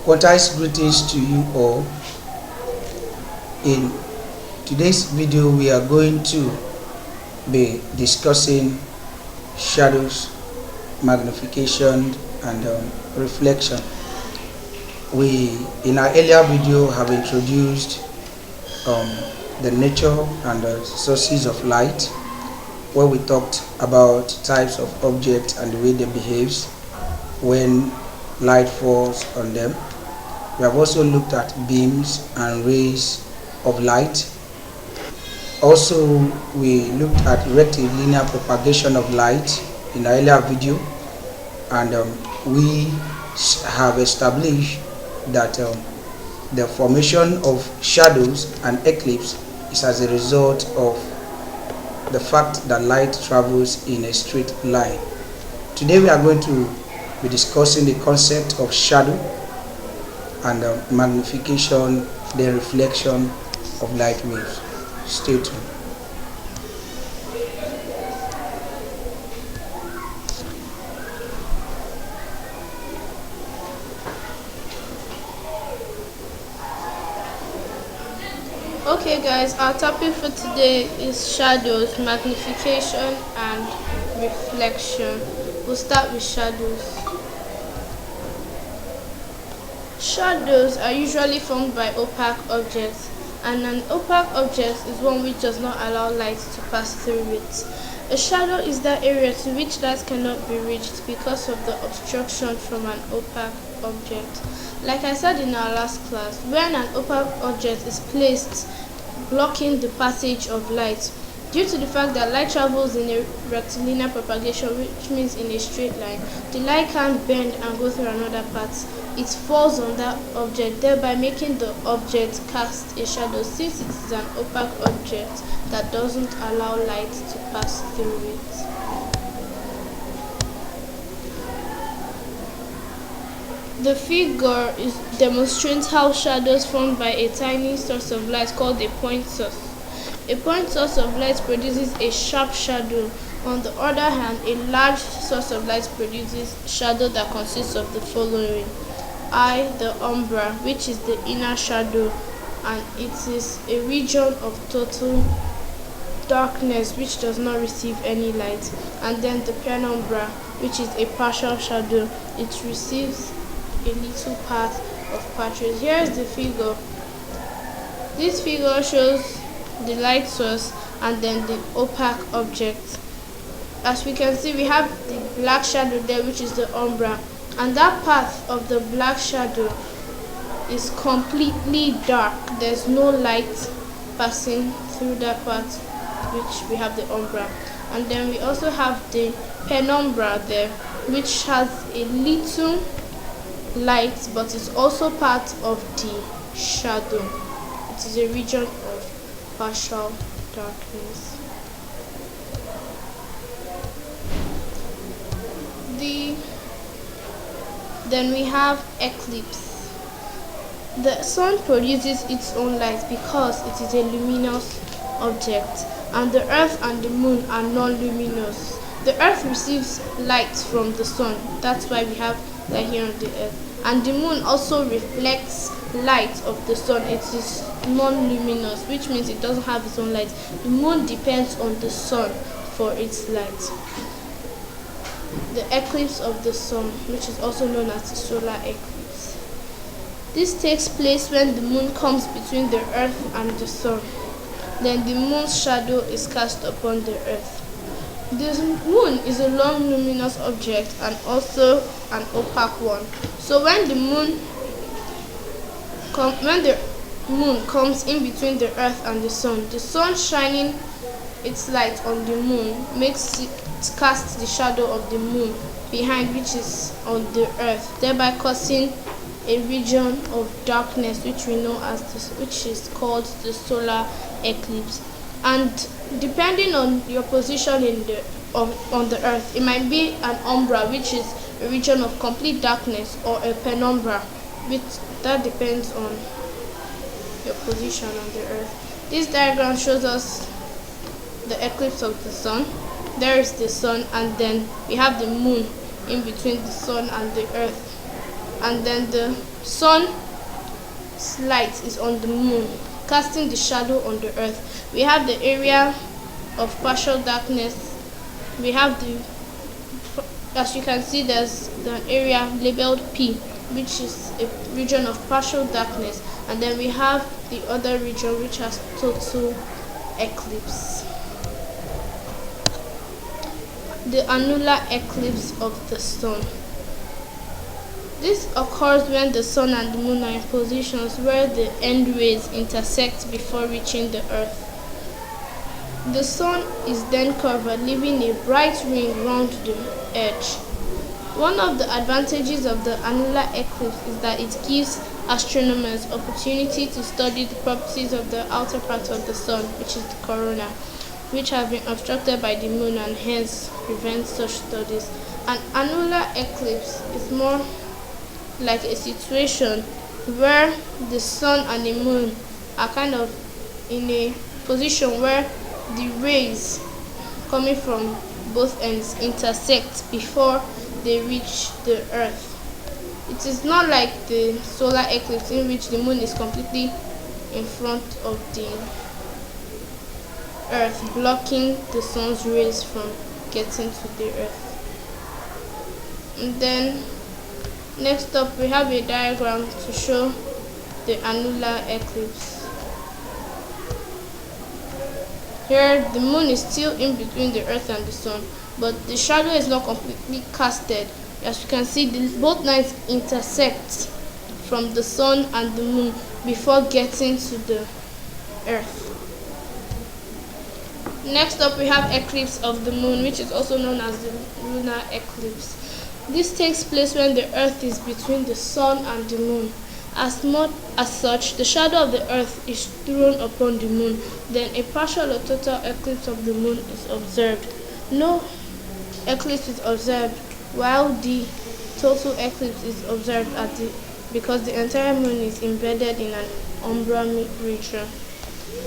Quantized greetings to you all. In today's video, we are going to be discussing shadows, magnification, and reflection. We, in our earlier video, have introduced the nature and the sources of light, where we talked about types of objects and the way they behave when light falls on them. We have also looked at beams and rays of light. Also, we looked at rectilinear propagation of light in the earlier video, and we have established that the formation of shadows and eclipse is as a result of the fact that light travels in a straight line. Today we are going to be discussing the concept of shadow and magnification, the reflection of light waves. Stay tuned. Okay guys, our topic for today is shadows, magnification and reflection. We'll start with shadows. Shadows are usually formed by opaque objects, and an opaque object is one which does not allow light to pass through it. A shadow is that area to which light cannot be reached because of the obstruction from an opaque object. Like I said in our last class, when an opaque object is placed blocking the passage of light, due to the fact that light travels in a rectilinear propagation, which means in a straight line, the light can't bend and go through another path. It falls on that object, thereby making the object cast a shadow, since it is an opaque object that doesn't allow light to pass through it. The figure demonstrates how shadows formed by a tiny source of light called a point source. A point source of light produces a sharp shadow. On the other hand, a large source of light produces shadow that consists of the following: I, the umbra, which is the inner shadow, and it is a region of total darkness which does not receive any light, and then the penumbra, which is a partial shadow. It receives a little part of patches. Here is the figure. This figure shows the light source and then the opaque object. As we can see, we have the black shadow there, which is the umbra, and that path of the black shadow is completely dark. There's no light passing through that path, which we have the umbra. And then we also have the penumbra there, which has a little light, but it's also part of the shadow. It is a region of partial darkness. Then we have eclipse. The sun produces its own light because it is a luminous object, and the earth and the moon are non-luminous. The earth receives light from the sun, that's why we have light here on the earth, and the moon also reflects light of the sun. It is non-luminous, which means it doesn't have its own light. The moon depends on the sun for its light. The eclipse of the sun, which is also known as the solar eclipse. This takes place when the moon comes between the earth and the sun. Then the moon's shadow is cast upon the earth. The moon is a long luminous object and also an opaque one. So when the moon comes in between the earth and the sun shining its light on the moon makes it cast the shadow of the moon behind, which is on the earth, thereby causing a region of darkness which we know as which is called the solar eclipse. And depending on your position on the earth, it might be an umbra, which is a region of complete darkness, or a penumbra, which that depends on your position on the earth. This diagram shows us the eclipse of the sun. There is the sun, and then we have the moon in between the sun and the earth. and then the sun's light is on the moon, casting the shadow on the earth. We have the area of partial darkness. We have as you can see, there's the area labeled P, which is a region of partial darkness, and then we have the other region which has total eclipse. The annular eclipse of the sun. This occurs when the sun and the moon are in positions where the end rays intersect before reaching the earth. The sun is then covered, leaving a bright ring round the edge. One of the advantages of the annular eclipse is that it gives astronomers opportunity to study the properties of the outer part of the sun, which is the corona, which have been obstructed by the moon and hence prevent such studies. An annular eclipse is more like a situation where the sun and the moon are kind of in a position where the rays coming from both ends intersect before they reach the earth. It is not like the solar eclipse in which the moon is completely in front of the earth, blocking the sun's rays from getting to the earth. And then next up we have a diagram to show the annular eclipse. Here the moon is still in between the earth and the sun, but the shadow is not completely casted. As you can see, both lines intersect from the sun and the moon before getting to the earth. Next up we have eclipse of the moon, which is also known as the lunar eclipse. This takes place when the earth is between the sun and the moon. As such, the shadow of the earth is thrown upon the moon. Then a partial or total eclipse of the moon is observed. No eclipse is observed while the total eclipse is observed because the entire moon is embedded in an umbra region.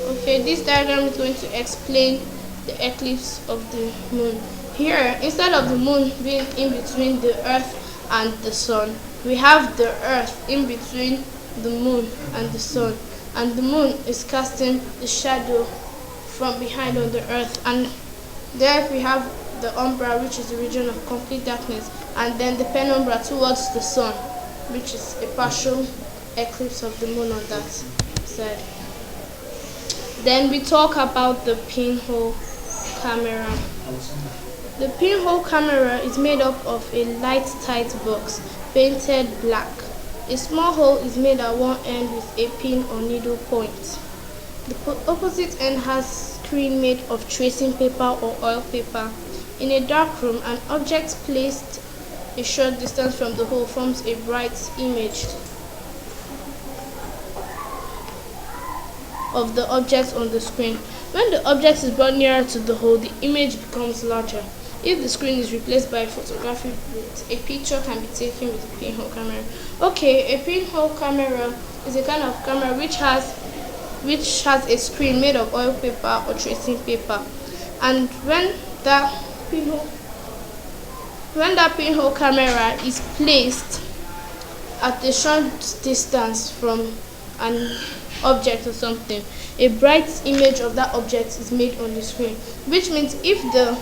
Okay, this diagram is going to explain the eclipse of the moon. Here, instead of the moon being in between the earth and the sun, we have the earth in between the moon and the sun, and the moon is casting the shadow from behind on the earth, and there we have the umbra, which is the region of complete darkness, and then the penumbra towards the sun, which is a partial eclipse of the moon on that side. Then we talk about the pinhole camera. The pinhole camera is made up of a light tight box painted black. A small hole is made at one end with a pin or needle point. The opposite end has screen made of tracing paper or oil paper. In a dark room, an object placed a short distance from the hole forms a bright image of the object on the screen. When the object is brought nearer to the hole, the image becomes larger. If the screen is replaced by photography booth, a picture can be taken with a pinhole camera. Okay, a pinhole camera is a kind of camera which has a screen made of oil paper or tracing paper, and when that pinhole camera is placed at a short distance from an object or something, a bright image of that object is made on the screen, which means if the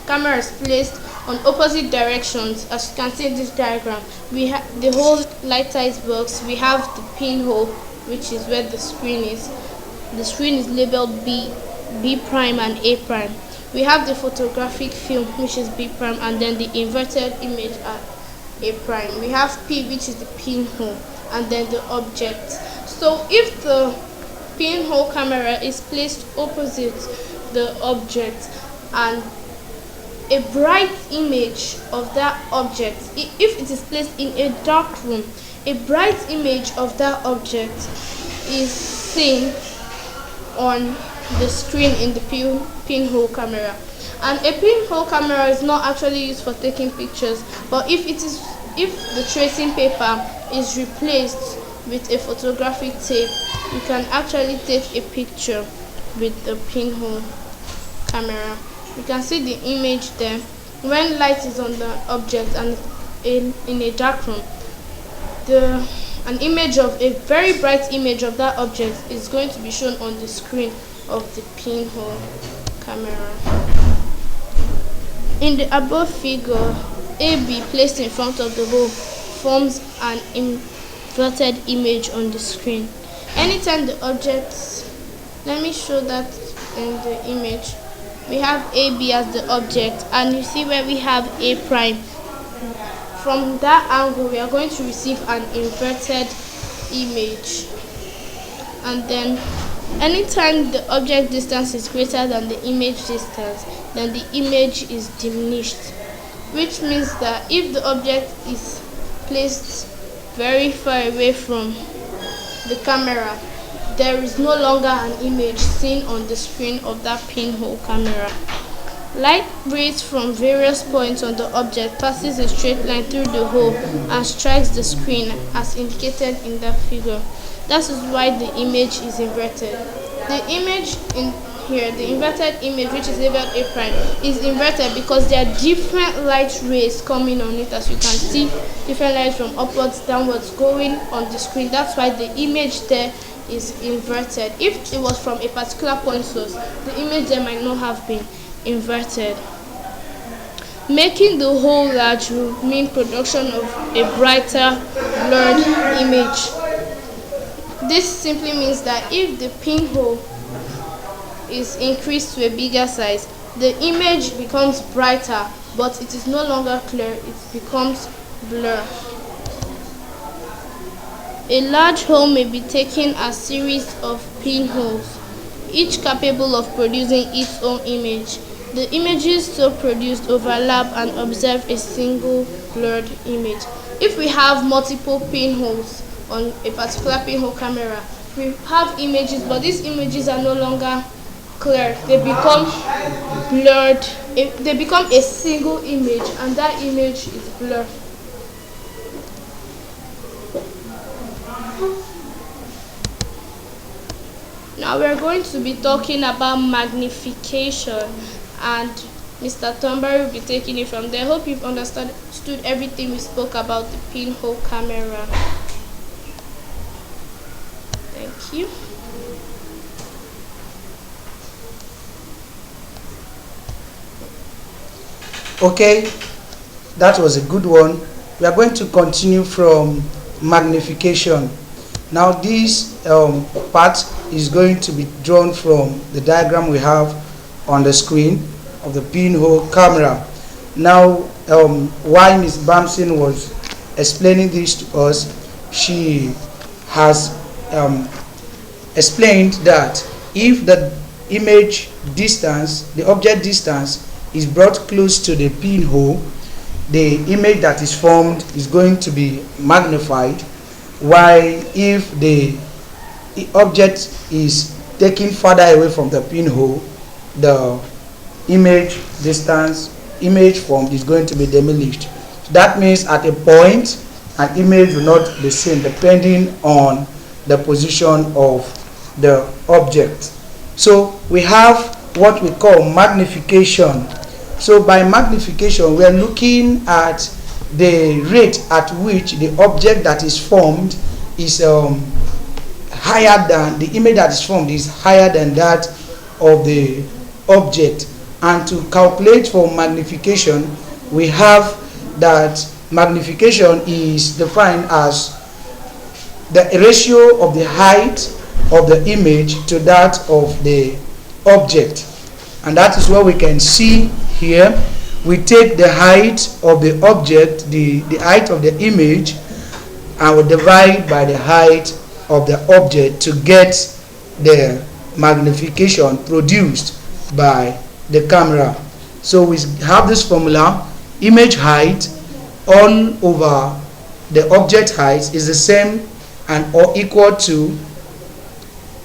camera is placed on opposite directions, as you can see in this diagram, we have the whole light size box, we have the pinhole, which is where the screen is. The screen is labeled B prime and A prime. We have the photographic film, which is B prime, and then the inverted image at A prime. We have P, which is the pinhole, and then the object. So if the pinhole camera is placed opposite the object and a bright image of that object, if it is placed in a dark room, a bright image of that object is seen on the screen in the pinhole camera. And a pinhole camera is not actually used for taking pictures, but if the tracing paper is replaced with a photographic tape, you can actually take a picture with the pinhole camera. You can see the image there. When light is on the object and in a dark room, an image of a very bright image of that object is going to be shown on the screen of the pinhole camera. In the above figure, AB placed in front of the hole forms an inverted image on the screen. Anytime the object, let me show that in the image, we have AB as the object, and you see where we have A prime. From that angle, we are going to receive an inverted image. And then anytime the object distance is greater than the image distance, then the image is diminished, which means that if the object is placed very far away from the camera, there is no longer an image seen on the screen of that pinhole camera. Light rays from various points on the object passes a straight line through the hole and strikes the screen as indicated in that figure. That is why the image is inverted. The image in here, the inverted image, which is labeled A prime, is inverted because there are different light rays coming on it. As you can see, different lights from upwards, downwards going on the screen. That's why the image there is inverted. If it was from a particular point source, the image there might not have been inverted. Making the hole large will mean production of a brighter, blurred image. This simply means that if the pinhole is increased to a bigger size, the image becomes brighter, but it is no longer clear, it becomes blur. A large hole may be taken as a series of pinholes, each capable of producing its own image. The images so produced overlap and observe a single blurred image. If we have multiple pinholes on a particular pinhole camera, we have images, but these images are no longer clear. They become blurred. They become a single image, and that image is blurred. Now we're going to be talking about magnification, and Mr. Thornberry will be taking it from there. Hope you've understood everything we spoke about the pinhole camera. Thank you. Okay, that was a good one. We are going to continue from magnification. Now this part is going to be drawn from the diagram we have on the screen of the pinhole camera. Now while Ms. Bamson was explaining this to us, she has explained that if the image distance, the object distance, is brought close to the pinhole, the image that is formed is going to be magnified, while if the object is taken further away from the pinhole, the image formed is going to be diminished. That means at a point, an image will not be seen depending on the position of the object. So we have what we call magnification. So by magnification, we are looking at the rate at which the object that is formed is higher than the image that is formed is higher than that of the object. And to calculate for magnification, we have that magnification is defined as the ratio of the height of the image to that of the object. And that is what we can see here. We take the height of the object, the height of the image, and we divide by the height of the object to get the magnification produced by the camera. So we have this formula: image height all over the object height is the same and or equal to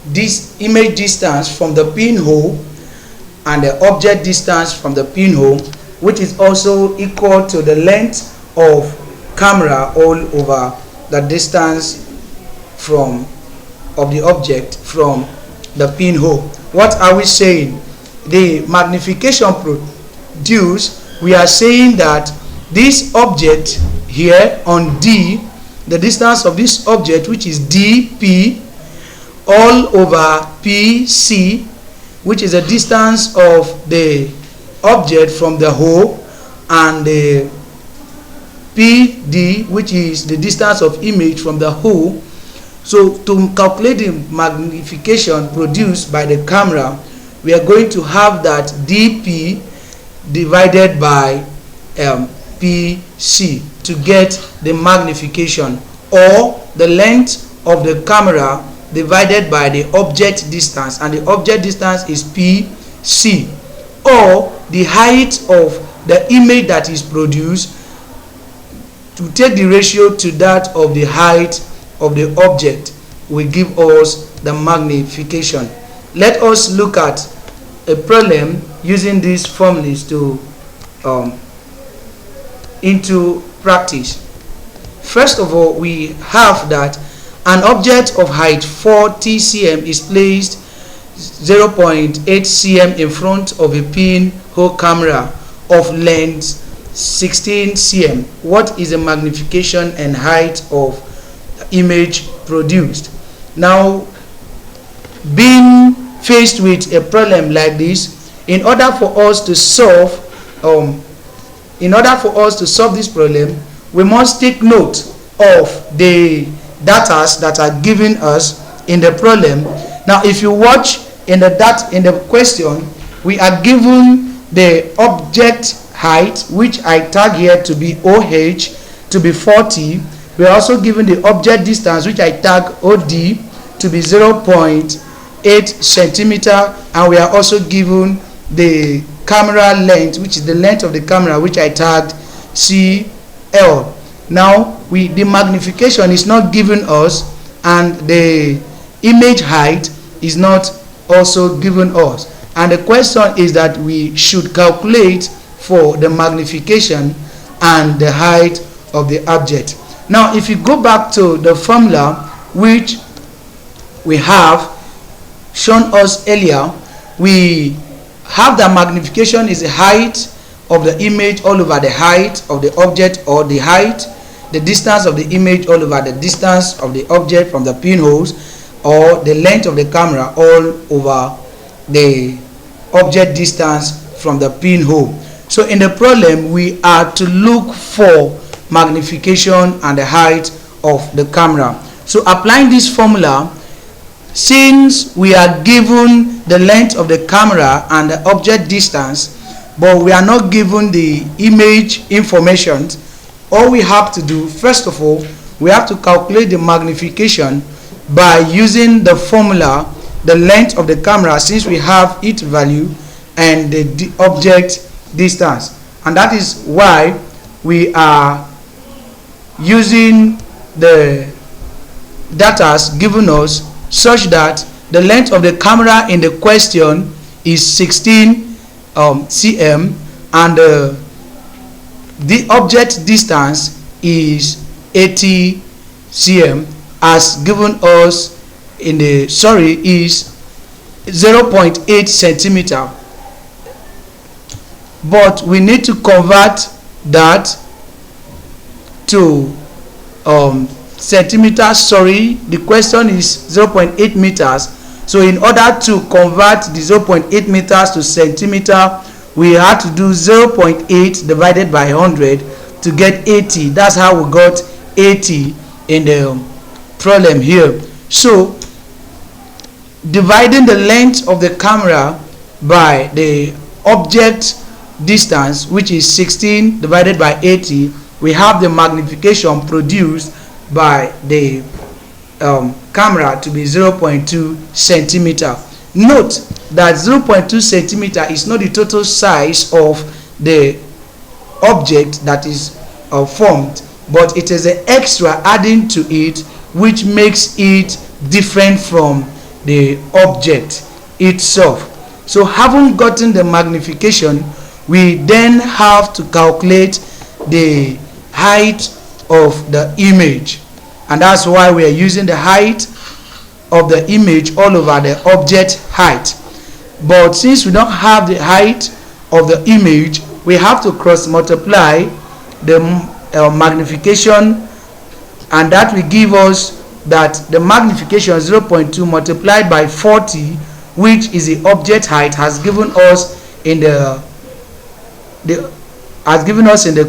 this image distance from the pinhole and the object distance from the pinhole, which is also equal to the length of camera all over the distance of the object from the pinhole. What are we saying? The magnification produced, we are saying that this object here on D, the distance of this object, which is dp, all over pc, which is the distance of the object from the hole, and the pd, which is the distance of image from the hole. So to calculate the magnification produced by the camera, we are going to have that dp divided by pc to get the magnification, or the length of the camera divided by the object distance, and the object distance is pc, or the height of the image that is produced, to take the ratio to that of the height of the object will give us the magnification. Let us look at a problem using these formulas to into practice. First of all, we have that an object of height 40 cm is placed 0.8 cm in front of a pinhole camera of length 16 cm. What is the magnification and height of image produced? Now, being faced with a problem like this, in order for us to solve this problem, we must take note of the data that are given us in the problem. Now, if you watch in the question, we are given the object height, which I tag here to be OH, to be 40. We are also given the object distance, which I tag OD, to be 0.8 centimeter, and we are also given the camera length, which is the length of the camera, which I tagged CL. Now, the magnification is not given us, and the image height is not also given us, and the question is that we should calculate for the magnification and the height of the object. Now, if you go back to the formula which we have shown us earlier, we have the magnification is the height of the image all over the height of the object, or the height, the distance of the image all over the distance of the object from the pinholes, or the length of the camera all over the object distance from the pinhole. So in the problem, we are to look for magnification and the height of the camera. So applying this formula, since we are given the length of the camera and the object distance, but we are not given the image information, all we have to do, first of all, we have to calculate the magnification by using the formula, the length of the camera, since we have its value, and the object distance. And that is why we are using the data given us, such that the length of the camera in the question is 16 cm, and the object distance is 80 cm, as given us in the is 0.8 centimeter. But we need to convert that to centimeters. The question is 0.8 meters. So in order to convert the 0.8 meters to centimeter, we had to do 0.8 divided by 100 to get 80. That's how we got 80 in the problem here. So dividing the length of the camera by the object distance, which is 16 divided by 80, we have the magnification produced by the camera to be 0.2 centimeter. Note that 0.2 centimeter is not the total size of the object that is formed, but it is an extra adding to it, which makes it different from the object itself. So having gotten the magnification, we then have to calculate the height of the image, and that's why we are using the height of the image all over the object height. But since we don't have the height of the image, we have to cross multiply the magnification and that will give us that the magnification 0.2 multiplied by 40, which is the object height, has given us in the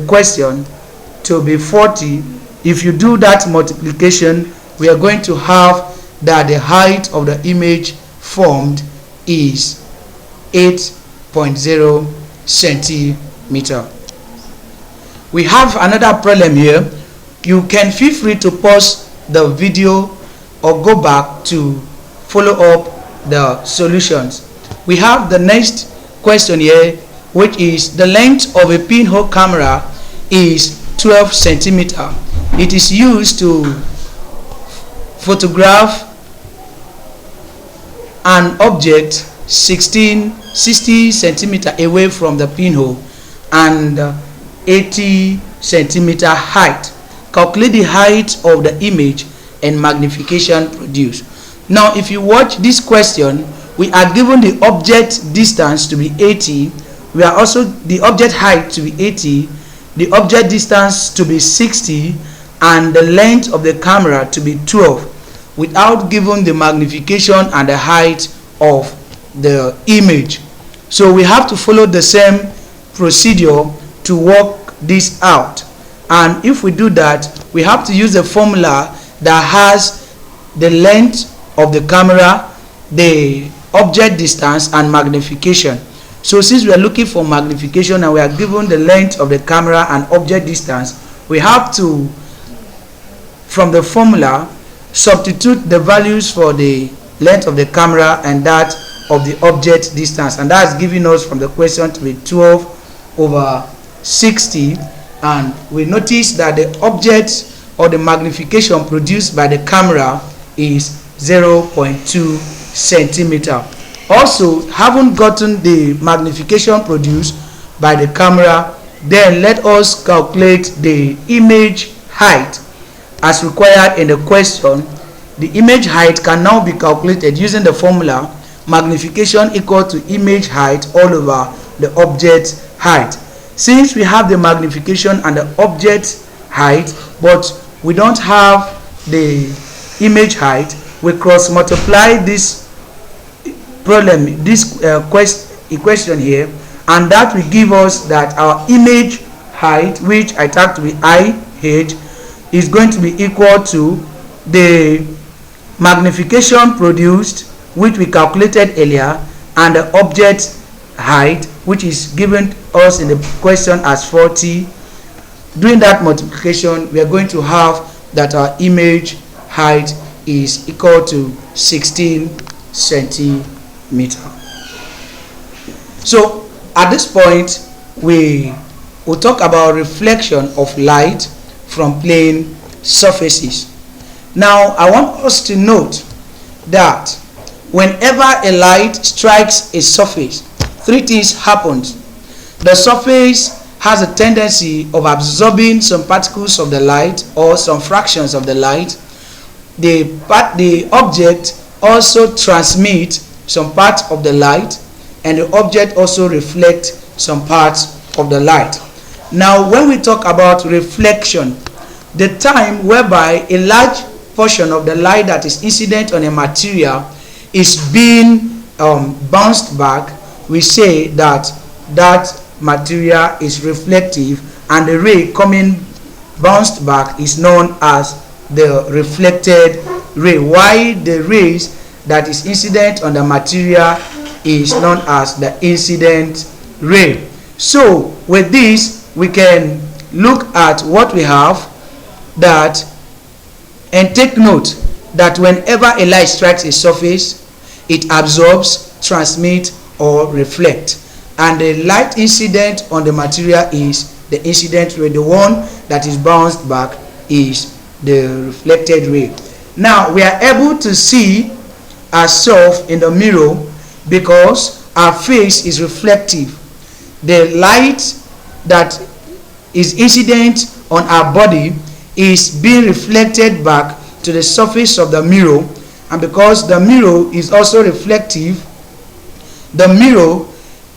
question to be 40. If you do that multiplication, we are going to have that the height of the image formed is 8.0 centimeter. We have another problem here. You can feel free to pause the video or go back to follow up the solutions. We have the next question here, which is the length of a pinhole camera is 12 centimeter. It is used to photograph an object 60 centimeter away from the pinhole and 80 centimeter height. Calculate the height of the image and magnification produced. Now, if you watch this question, we are given the object distance to be 80. We are also the object height to be 80, the object distance to be 60, and the length of the camera to be 12, without giving the magnification and the height of the image. So we have to follow the same procedure to work this out. And if we do that, we have to use a formula that has the length of the camera, the object distance, and magnification. So since we are looking for magnification and we are given the length of the camera and object distance, we have to, from the formula, substitute the values for the length of the camera and that of the object distance, and that's giving us from the question to be 12 over 60. And we notice that the object or the magnification produced by the camera is 0.2 centimeter. Also, having gotten the magnification produced by the camera, then let us calculate the image height as required in the question. The image height can now be calculated using the formula magnification equal to image height all over the object height. Since we have the magnification and the object height, but we don't have the image height, we cross multiply this problem, this equation here, and that will give us that our image height, which I tag to be IH, is going to be equal to the magnification produced, which we calculated earlier, and the object height, which is given us in the question as 40. Doing that multiplication, we are going to have that our image height is equal to 16 centimeter. So at this point, we will talk about reflection of light from plane surfaces. Now, I want us to note that whenever a light strikes a surface, three things happen. The surface has a tendency of absorbing some particles of the light or some fractions of the light. The object also transmits some part of the light, and the object also reflects some parts of the light. Now, when we talk about reflection, the time whereby a large portion of the light that is incident on a material is being bounced back, we say that that material is reflective, and the ray coming bounced back is known as the reflected ray, while the rays that is incident on the material is known as the incident ray. So with this, we can look at what we have, that, and take note that whenever a light strikes a surface, it absorbs, transmits, or reflects. And the light incident on the material is the incident ray. The one that is bounced back is the reflected ray. Now, we are able to see ourselves in the mirror because our face is reflective. The light that is incident on our body is being reflected back to the surface of the mirror, and because the mirror is also reflective, the mirror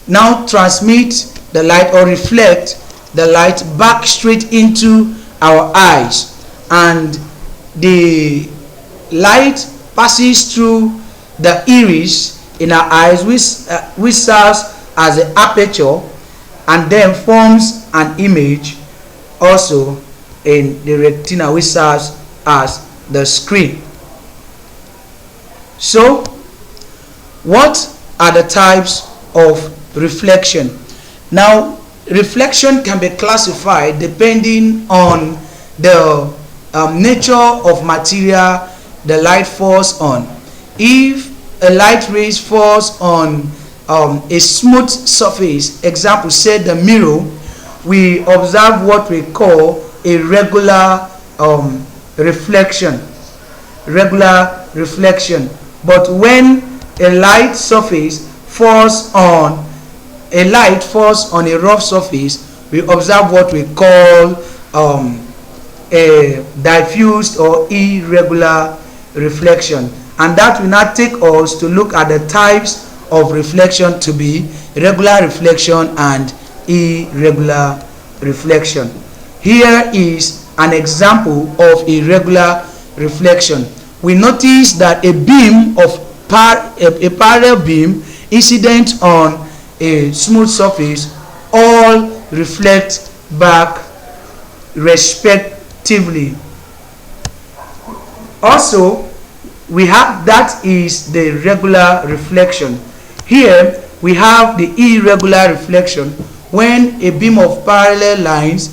now transmits the light or reflect the light back straight into our eyes, and the light passes through the iris in our eyes, which serves as the aperture and then forms an image also in the retina, which serves as the screen. So what are the types of reflection? Now, reflection can be classified depending on the nature of material the light falls on. If a light rays falls on a smooth surface, example say the mirror, we observe what we call a regular reflection. But when a light falls on a rough surface, we observe what we call a diffused or irregular reflection, and that will not take us to look at the types of reflection to be regular reflection and irregular reflection. Here is an example of irregular reflection. We notice that a parallel beam incident on a smooth surface all reflect back respectively. Also, we have, that is the regular reflection. Here we have the irregular reflection, when a beam of parallel lines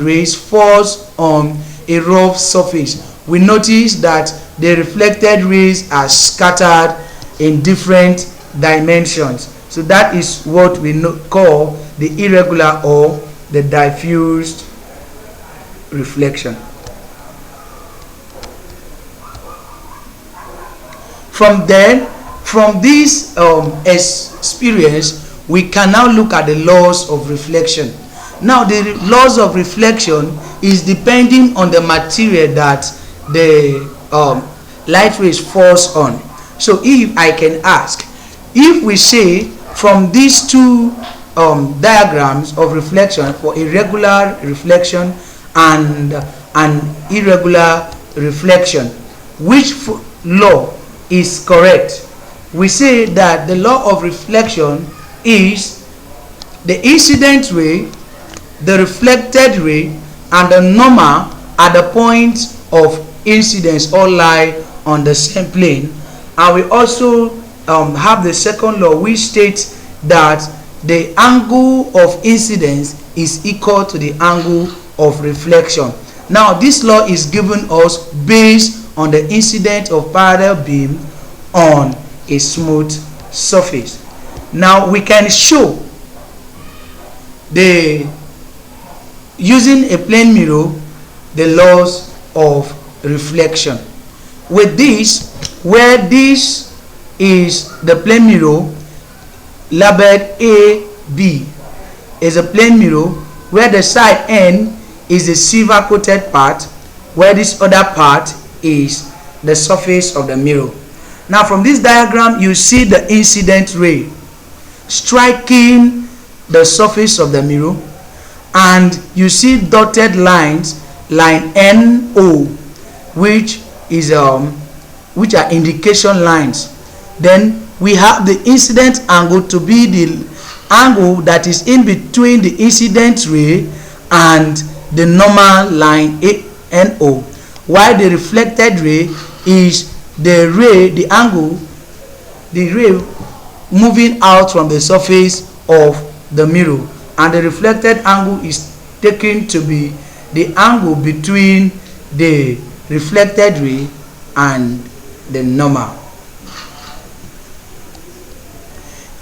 rays falls on a rough surface. We notice that the reflected rays are scattered in different dimensions. So that is what we call the irregular or the diffused reflection. From this experience, we can now look at the laws of reflection. Now, the laws of reflection is depending on the material that the light rays falls on. So if I can ask, if we say from these two diagrams of reflection for a regular reflection and an irregular reflection, which law is correct? We say that the law of reflection is the incident ray, the reflected ray, and the normal at the point of incidence all lie on the same plane. And we also have the second law, which states that the angle of incidence is equal to the angle of reflection. Now, this law is given us based on the incidence of parallel beam on a smooth surface. Now, we can show using a plane mirror the laws of reflection. With this, where this is the plane mirror labeled AB, is a plane mirror where the side end is the silver coated part, where this other part is the surface of the mirror. Now, from this diagram, you see the incident ray striking the surface of the mirror, and you see dotted lines, line NO, which are indication lines. Then we have the incident angle to be the angle that is in between the incident ray and the normal line NO, while the reflected ray is the ray moving out from the surface of the mirror, and the reflected angle is taken to be the angle between the reflected ray and the normal.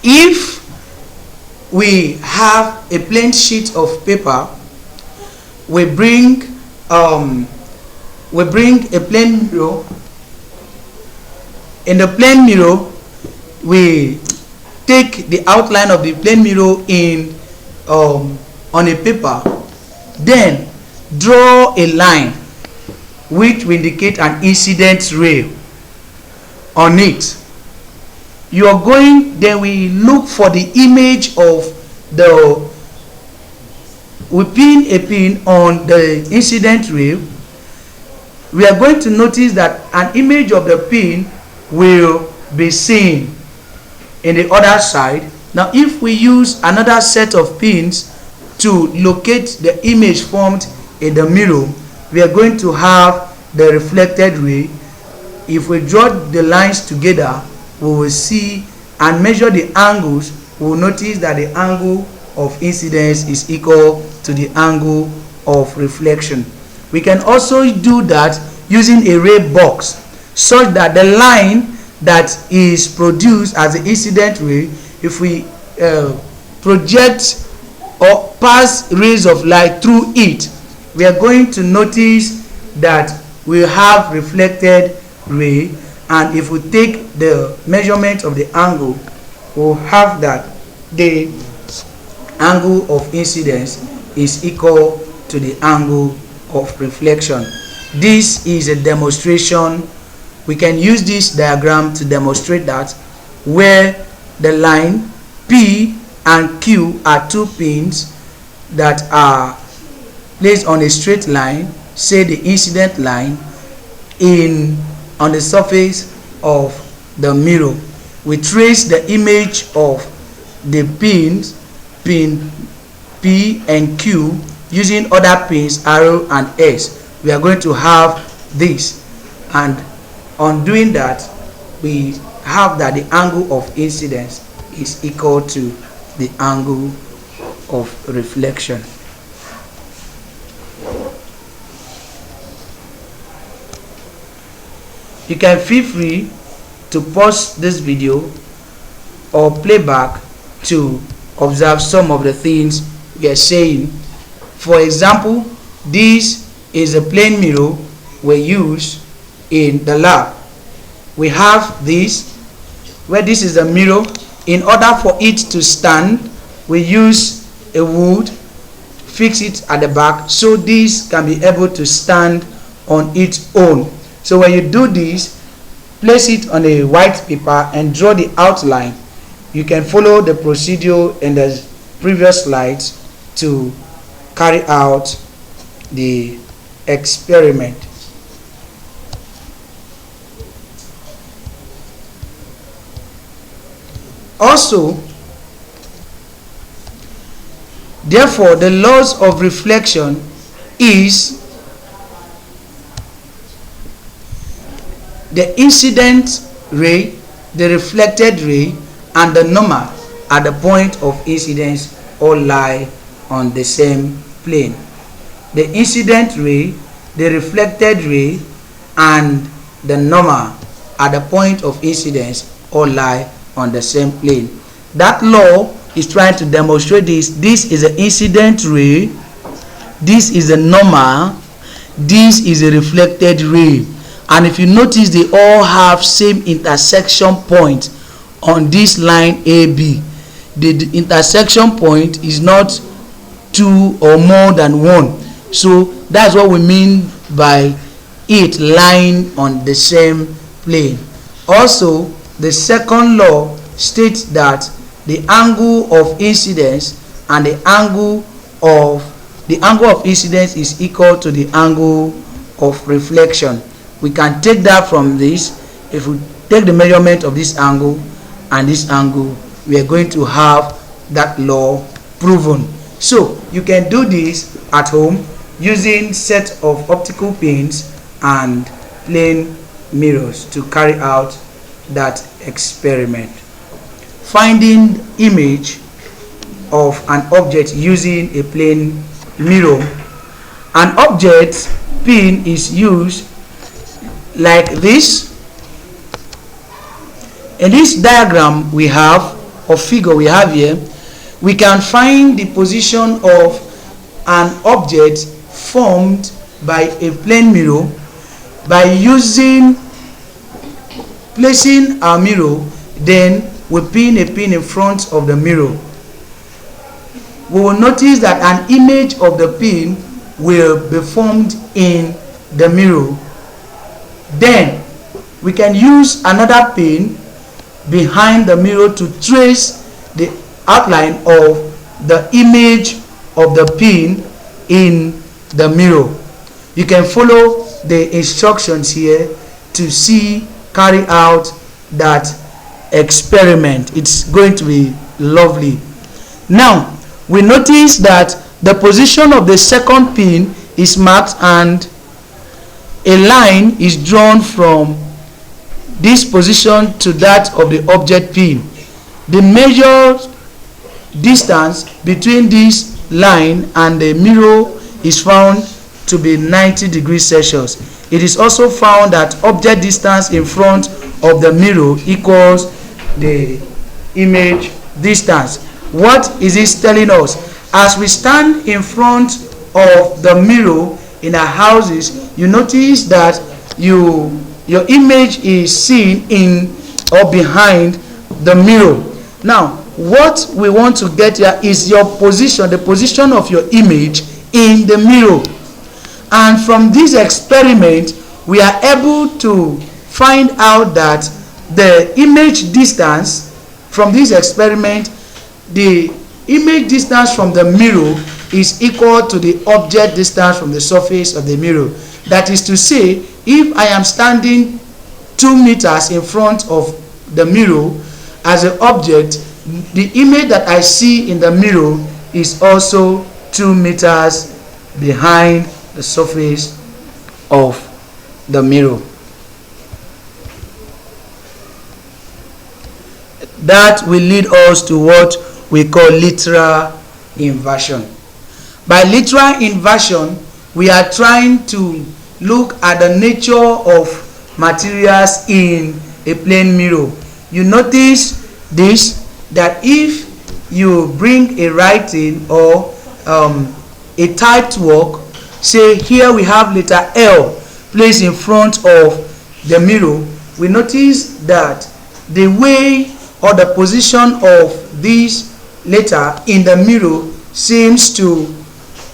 If we have a plain sheet of paper, we bring a plane mirror. In the plane mirror, we take the outline of the plane mirror on a paper, then draw a line which will indicate an incident ray on it. Then we look for the image of we pin a pin on the incident ray, we are going to notice that an image of the pin will be seen in the other side. Now if we use another set of pins to locate the image formed in the mirror, we are going to have the reflected ray. If we draw the lines together, we will see and measure the angles. We will notice that the angle of incidence is equal to the angle of reflection. We can also do that using a ray box, such that the line that is produced as the incident ray, if we project or pass rays of light through it, we are going to notice that we have reflected ray. And if we take the measurement of the angle, we'll have that the angle of incidence is equal to the angle of reflection. This is a demonstration. We can use this diagram to demonstrate that, where the line P and Q are two pins that are placed on a straight line, say the incident line, on the surface of the mirror. We trace the image of the pins, pin P and Q, using other pins, arrow and S. We are going to have this, and on doing that, we have that the angle of incidence is equal to the angle of reflection. You can feel free to pause this video or play back to observe some of the things we are saying. For example, this is a plane mirror we use in the lab. We have this, where this is a mirror. In order for it to stand, we use a wood, fix it at the back, so this can be able to stand on its own. So when you do this, place it on a white paper and draw the outline. You can follow the procedure in the previous slides to carry out the experiment. Also, therefore, the laws of reflection is the incident ray, the reflected ray, and the normal at the point of incidence all lie on the same plane. The incident ray, the reflected ray, and the normal at the point of incidence all lie on the same plane. That law is trying to demonstrate this. This is an incident ray, this is a normal, this is a reflected ray. And if you notice, they all have same intersection point on this line AB. The intersection point is not two or more than one. So that's what we mean by it lying on the same plane. Also, the second law states that the angle of incidence and the angle of incidence is equal to the angle of reflection. We can take that from this. If we take the measurement of this angle and this angle, we are going to have that law proven. So you can do this at home using set of optical pins and plane mirrors to carry out that experiment. Finding image of an object using a plane mirror. An object pin is used like this. In this diagram we have, or figure we have here, we can find the position of an object formed by a plane mirror by placing our mirror, then we pin a pin in front of the mirror. We will notice that an image of the pin will be formed in the mirror. Then we can use another pin behind the mirror to trace the outline of the image of the pin in the mirror. You can follow the instructions here to see carry out that experiment. It's going to be lovely. Now we notice that the position of the second pin is marked and a line is drawn from this position to that of the object pin. The measured distance between this line and the mirror is found to be 90 degrees Celsius. It is also found that object distance in front of the mirror equals the image distance. What is this telling us? As we stand in front of the mirror in our houses, you notice that your image is seen in or behind the mirror. Now what we want to get here is your position, the position of your image in the mirror. And from this experiment we are able to find out that the image distance from this experiment, the image distance from the mirror is equal to the object distance from the surface of the mirror. That is to say, if I am standing 2 meters in front of the mirror as an object, the image that I see in the mirror is also 2 meters behind the surface of the mirror. That will lead us to what we call literal inversion. By literal inversion, we are trying to look at the nature of materials in a plane mirror. You notice this, that if you bring a writing or a typed work, say here we have letter L placed in front of the mirror, we notice that the way or the position of this letter in the mirror seems to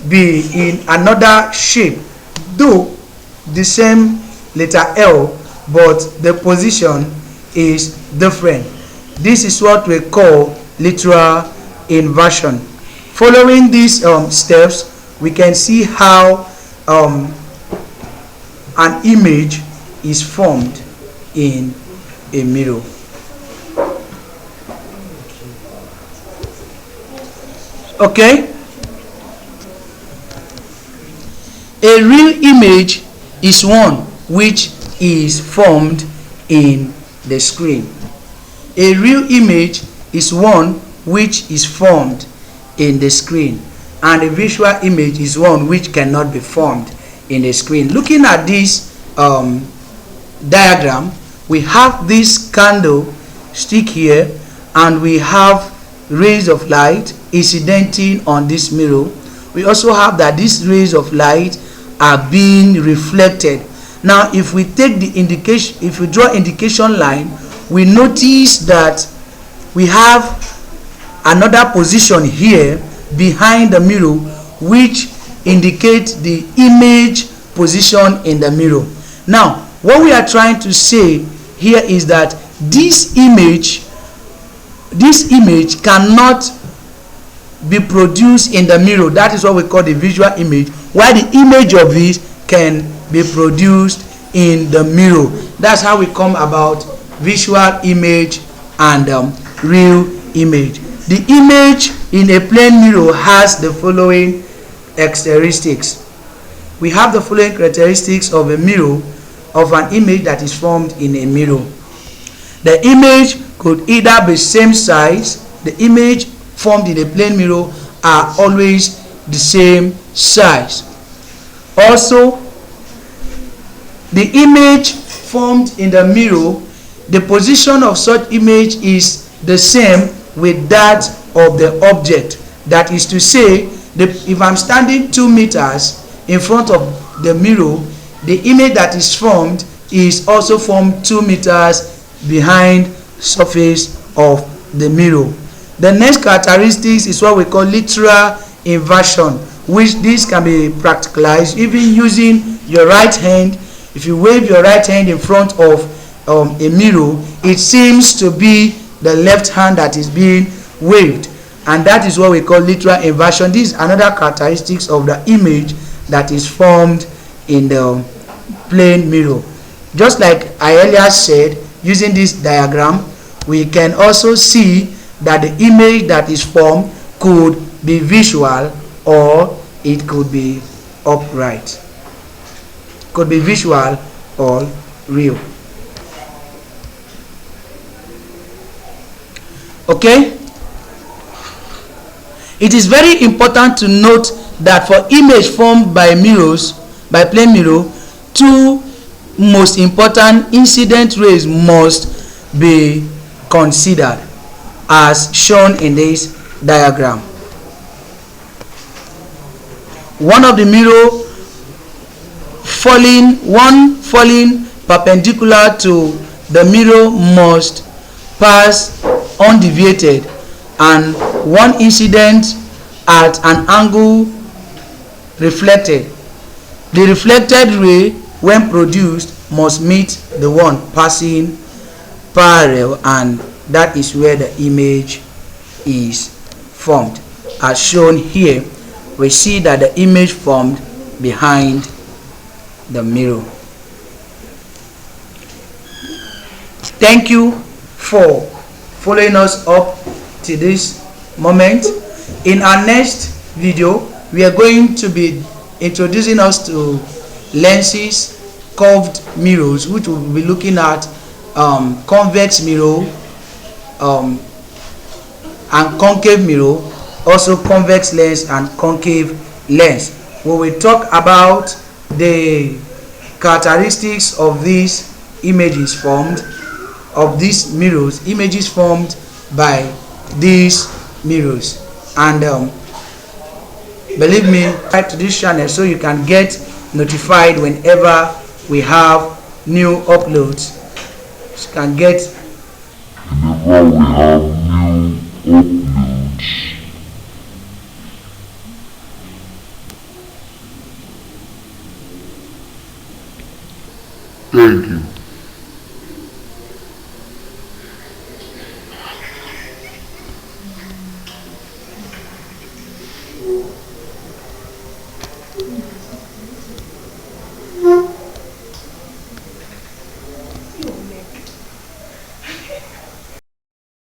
be in another shape, though the same letter L, but the position is different. This is what we call literal inversion. Following these steps, we can see how an image is formed in a mirror. Okay? A real image is one which is formed in the screen. A real image is one which is formed in the screen, and a visual image is one which cannot be formed in the screen. Looking at this diagram, we have this candle stick here, and we have rays of light incidenting on this mirror. We also have that these rays of light are being reflected. Now if we take the indication, if we draw indication line, we notice that we have another position here behind the mirror which indicates the image position in the mirror. Now what we are trying to say here is that this image cannot be produced in the mirror. That is what we call the visual image, while the image of this can be produced in the mirror. That's how we come about visual image and real image. The image in a plane mirror has the following characteristics. We have the following characteristics of a mirror, of an image that is formed in a mirror. The image could either be same size. The image formed in a plane mirror are always the same size. Also, the image formed in the mirror, the position of such image is the same with that of the object. That is to say, if I'm standing 2 meters in front of the mirror, the image that is formed is also formed 2 meters behind surface of the mirror. The next characteristics is what we call literal inversion, which this can be practicalized even using your right hand. If you wave your right hand in front of a mirror, it seems to be the left hand that is being waved, and that is what we call literal inversion. This is another characteristics of the image that is formed in the plane mirror. Just like I earlier said, using this diagram, we can also see that the image that is formed could be visual or it could be upright. Could be visual or real. Okay? It is very important to note that for image formed by mirrors, by plane mirror, two most important incident rays must be considered as shown in this diagram. One of the mirror falling perpendicular to the mirror must pass undeviated, and one incident at an angle reflected. The reflected ray, when produced, must meet the one passing parallel, and that is where the image is formed. As shown here, we see that the image formed behind the mirror. Thank you for following us up to this moment. In our next video, we are going to be introducing us to lenses, curved mirrors, which will be looking at convex mirror and concave mirror, also convex lens and concave lens. We will talk about the characteristics of these images formed, of these mirrors, images formed by these mirrors. And believe me, subscribe to this channel so you can get notified whenever we have new uploads. So you can get whenever we have new uploads. Thank you.